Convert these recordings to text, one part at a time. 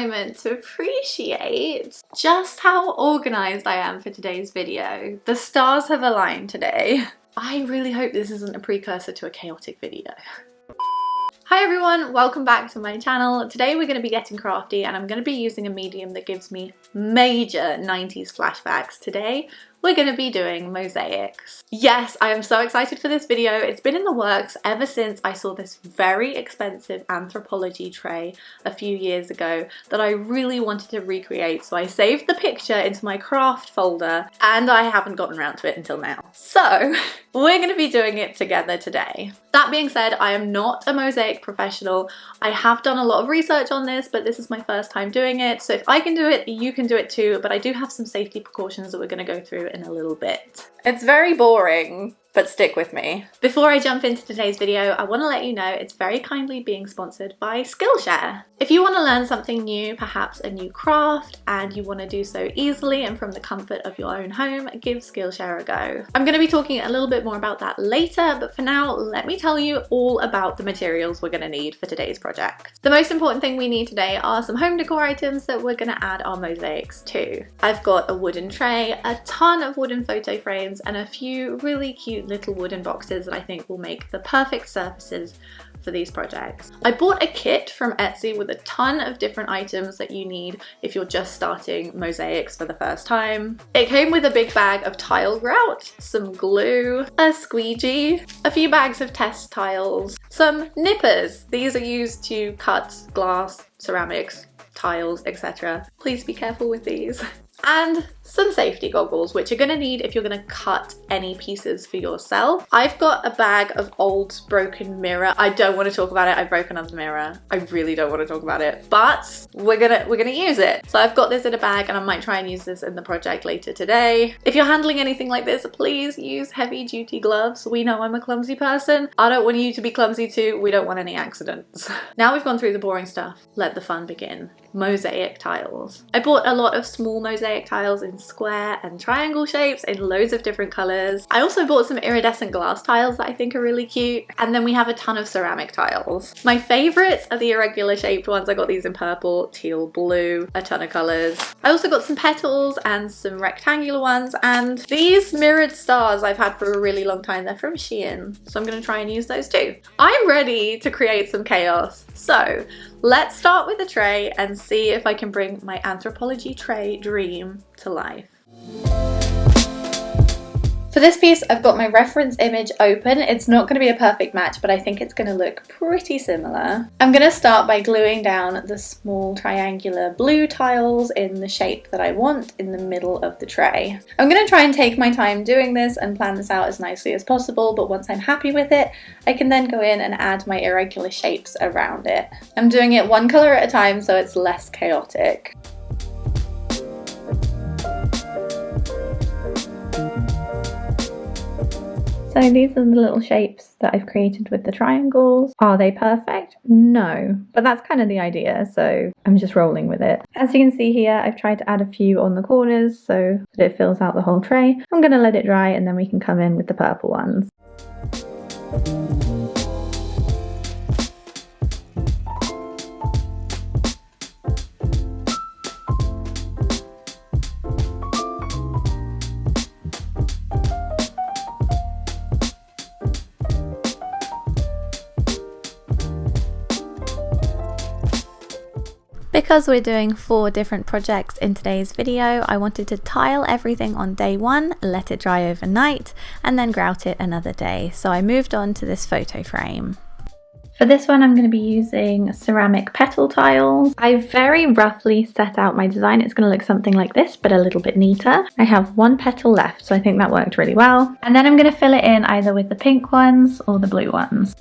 moment to appreciate just how organized I am for today's video. The stars have aligned today. I really hope this isn't a precursor to a chaotic video. Hi everyone, welcome back to my channel. Today we're going to be getting crafty and I'm going to be using a medium that gives me major 90s flashbacks. Today we're going to be doing mosaics. Yes, I am so excited for this video. It's been in the works ever since I saw this very expensive anthropology tray a few years ago that I really wanted to recreate, so I saved the picture into my craft folder and I haven't gotten around to it until now. So we're going to be doing it together today. That being said, I am not a mosaic professional. I have done a lot of research on this, but this is my first time doing it, so if I can do it, you can do it too, but I do have some safety precautions that we're going to go through in a little bit. It's very boring, but stick with me. Before I jump into today's video, I want to let you know it's very kindly being sponsored by Skillshare. If you want to learn something new, perhaps a new craft, and you want to do so easily and from the comfort of your own home, give Skillshare a go. I'm going to be talking a little bit more about that later, but for now, let me tell you all about the materials we're going to need for today's project. The most important thing we need today are some home decor items that we're going to add our mosaics to. I've got a wooden tray, a ton of wooden photo frames, and a few really cute little wooden boxes that I think will make the perfect surfaces for these projects. I bought a kit from Etsy with a ton of different items that you need if you're just starting mosaics for the first time. It came with a big bag of tile grout, some glue, a squeegee, a few bags of test tiles, some nippers. These are used to cut glass, ceramics, tiles, etc. Please be careful with these. And some safety goggles, which you're going to need if you're going to cut any pieces for yourself. I've got a bag of old broken mirror. I don't want to talk about it. I've broken another mirror. I really don't want to talk about it, but we're gonna use it. So I've got this in a bag and I might try and use this in the project later today. If you're handling anything like this, please use heavy duty gloves. We know I'm a clumsy person. I don't want you to be clumsy too. We don't want any accidents. Now we've gone through the boring stuff, let the fun begin. Mosaic tiles. I bought a lot of small mosaic tiles in square and triangle shapes in loads of different colors. I also bought some iridescent glass tiles that I think are really cute. And then we have a ton of ceramic tiles. My favorites are the irregular shaped ones. I got these in purple, teal, blue, a ton of colors. I also got some petals and some rectangular ones, and these mirrored stars I've had for a really long time. They're from Shein, so I'm gonna try and use those too. I'm ready to create some chaos. So let's start with the tray and see if I can bring my anthropology tray dream to life. For this piece, I've got my reference image open. It's not going to be a perfect match, but I think it's going to look pretty similar. I'm going to start by gluing down the small triangular blue tiles in the shape that I want in the middle of the tray. I'm going to try and take my time doing this and plan this out as nicely as possible, but once I'm happy with it, I can then go in and add my irregular shapes around it. I'm doing it one color at a time so it's less chaotic. So these are the little shapes that I've created with the triangles. Are they perfect? No, but that's kind of the idea, so I'm just rolling with it. As you can see here, I've tried to add a few on the corners so that it fills out the whole tray. I'm going to let it dry and then we can come in with the purple ones. Because we're doing 4 different projects in today's video, I wanted to tile everything on day 1, let it dry overnight, and then grout it another day. So I moved on to this photo frame. For this one, I'm going to be using ceramic petal tiles. I very roughly set out my design. It's going to look something like this, but a little bit neater. I have 1 petal left, so I think that worked really well. And then I'm going to fill it in either with the pink ones or the blue ones.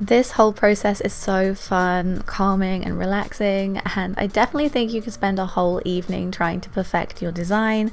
This whole process is so fun, calming and relaxing, and I definitely think you could spend a whole evening trying to perfect your design,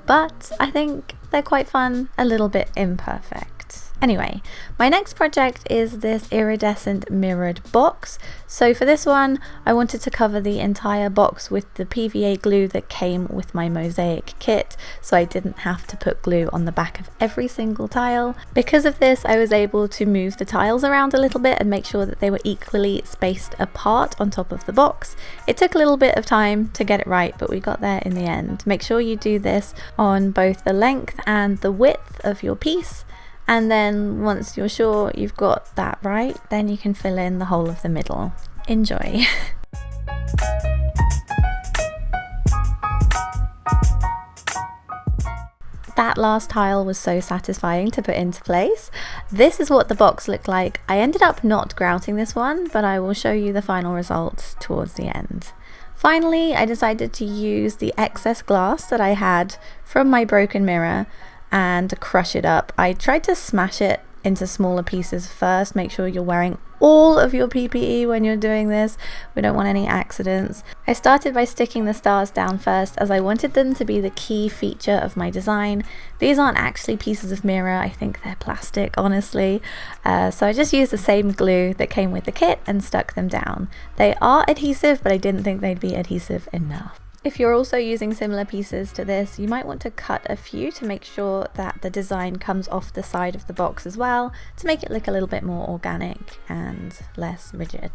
but I think they're quite fun, a little bit imperfect. Anyway, my next project is this iridescent mirrored box. So for this one, I wanted to cover the entire box with the PVA glue that came with my Mosaic kit, so I didn't have to put glue on the back of every single tile. Because of this, I was able to move the tiles around a little bit and make sure that they were equally spaced apart on top of the box. It took a little bit of time to get it right, but we got there in the end. Make sure you do this on both the length and the width of your piece. And then once you're sure you've got that right, then you can fill in the whole of the middle. Enjoy! That last tile was so satisfying to put into place. This is what the box looked like. I ended up not grouting this one, but I will show you the final result towards the end. Finally, I decided to use the excess glass that I had from my broken mirror and crush it up. I tried to smash it into smaller pieces first. Make sure you're wearing all of your PPE when you're doing this. We don't want any accidents. I started by sticking the stars down first as I wanted them to be the key feature of my design. These aren't actually pieces of mirror, I think they're plastic, honestly. So I just used the same glue that came with the kit and stuck them down. They are adhesive, but I didn't think they'd be adhesive enough. If you're also using similar pieces to this, you might want to cut a few to make sure that the design comes off the side of the box as well, to make it look a little bit more organic and less rigid.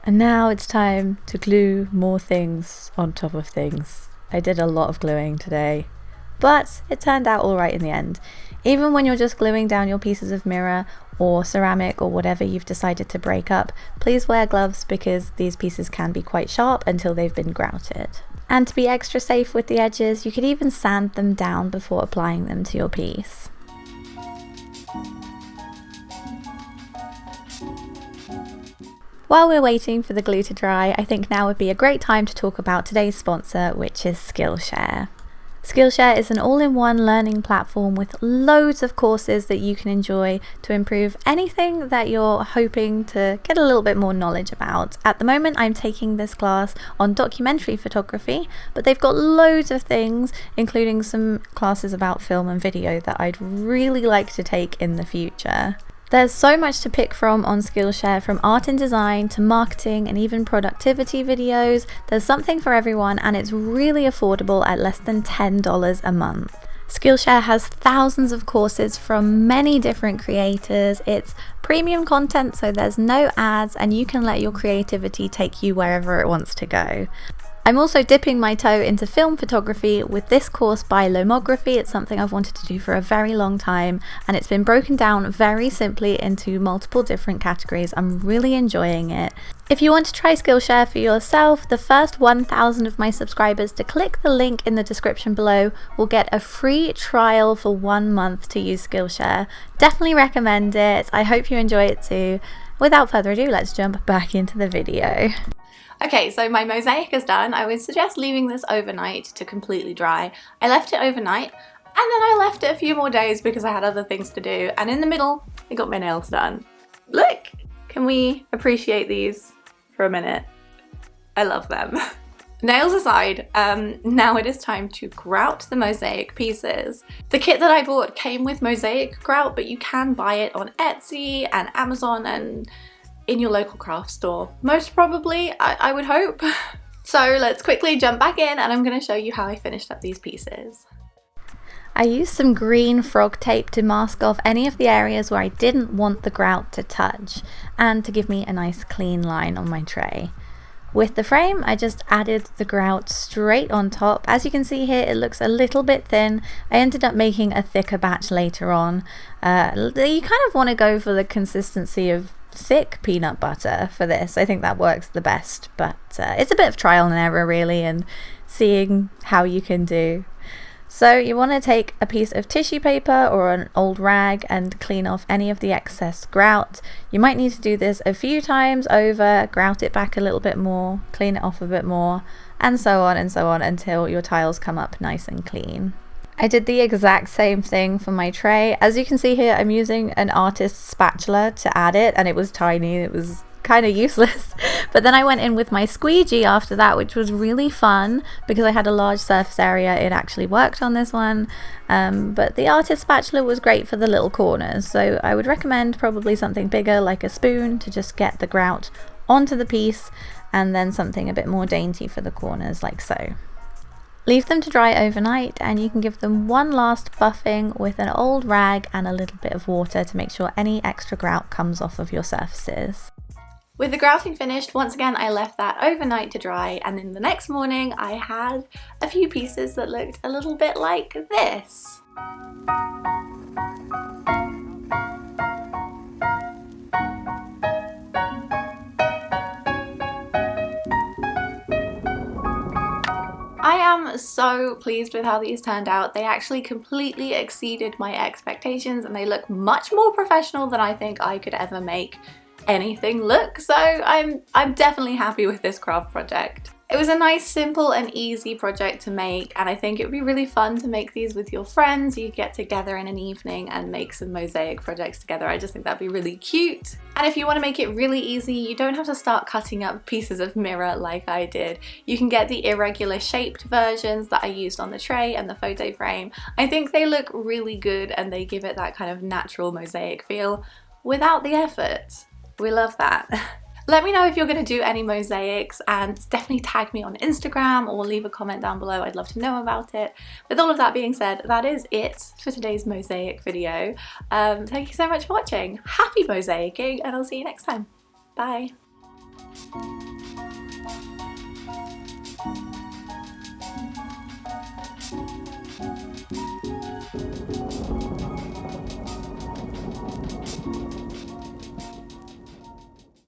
And now it's time to glue more things on top of things. I did a lot of gluing today, but it turned out alright in the end. Even when you're just gluing down your pieces of mirror or ceramic or whatever you've decided to break up, please wear gloves because these pieces can be quite sharp until they've been grouted. And to be extra safe with the edges, you could even sand them down before applying them to your piece. While we're waiting for the glue to dry, I think now would be a great time to talk about today's sponsor, which is Skillshare. Skillshare is an all-in-one learning platform with loads of courses that you can enjoy to improve anything that you're hoping to get a little bit more knowledge about. At the moment, I'm taking this class on documentary photography, but they've got loads of things, including some classes about film and video that I'd really like to take in the future. There's so much to pick from on Skillshare, from art and design to marketing and even productivity videos. There's something for everyone, and it's really affordable at less than $10 a month. Skillshare has thousands of courses from many different creators. It's premium content, so there's no ads, and you can let your creativity take you wherever it wants to go. I'm also dipping my toe into film photography with this course by Lomography. It's something I've wanted to do for a very long time, and it's been broken down very simply into multiple different categories. I'm really enjoying it. If you want to try Skillshare for yourself, the first 1,000 of my subscribers to click the link in the description below will get a free trial for 1 month to use Skillshare. Definitely recommend it. I hope you enjoy it too. Without further ado, let's jump back into the video. Okay, so my mosaic is done. I would suggest leaving this overnight to completely dry. I left it overnight, and then I left it a few more days because I had other things to do, and in the middle, I got my nails done. Look! Can we appreciate these for a minute? I love them. Nails aside, now it is time to grout the mosaic pieces. The kit that I bought came with mosaic grout, but you can buy it on Etsy and Amazon and in your local craft store. Most probably, I would hope. So let's quickly jump back in and I'm going to show you how I finished up these pieces. I used some green frog tape to mask off any of the areas where I didn't want the grout to touch and to give me a nice clean line on my tray. With the frame, I just added the grout straight on top. As you can see here, it looks a little bit thin. I ended up making a thicker batch later on. You kind of want to go for the consistency of thick peanut butter for this. I think that works the best, but it's a bit of trial and error really, and seeing how you can do. So you want to take a piece of tissue paper or an old rag and clean off any of the excess grout. You might need to do this a few times over, grout it back a little bit more, clean it off a bit more, and so on until your tiles come up nice and clean. I did the exact same thing for my tray. As you can see here, I'm using an artist's spatula to add it, and it was tiny. It was kind of useless. But then I went in with my squeegee after that, which was really fun because I had a large surface area. It actually worked on this one. But the artist spatula was great for the little corners, so I would recommend probably something bigger like a spoon to just get the grout onto the piece, and then something a bit more dainty for the corners like so. Leave them to dry overnight, and you can give them one last buffing with an old rag and a little bit of water to make sure any extra grout comes off of your surfaces. With the grouting finished, once again I left that overnight to dry, and then the next morning I had a few pieces that looked a little bit like this. I am so pleased with how these turned out. They actually completely exceeded my expectations, and they look much more professional than I think I could ever make anything look. So I'm definitely happy with this craft project. It was a nice, simple and easy project to make, and I think it would be really fun to make these with your friends. You get together in an evening and make some mosaic projects together. I just think that'd be really cute. And if you want to make it really easy, you don't have to start cutting up pieces of mirror like I did. You can get the irregular shaped versions that I used on the tray and the photo frame. I think they look really good and they give it that kind of natural mosaic feel without the effort. We love that. Let me know if you're going to do any mosaics, and definitely tag me on Instagram or leave a comment down below. I'd love to know about it. With all of that being said, that is it for today's mosaic video. Thank you so much for watching. Happy mosaicing, and I'll see you next time. Bye.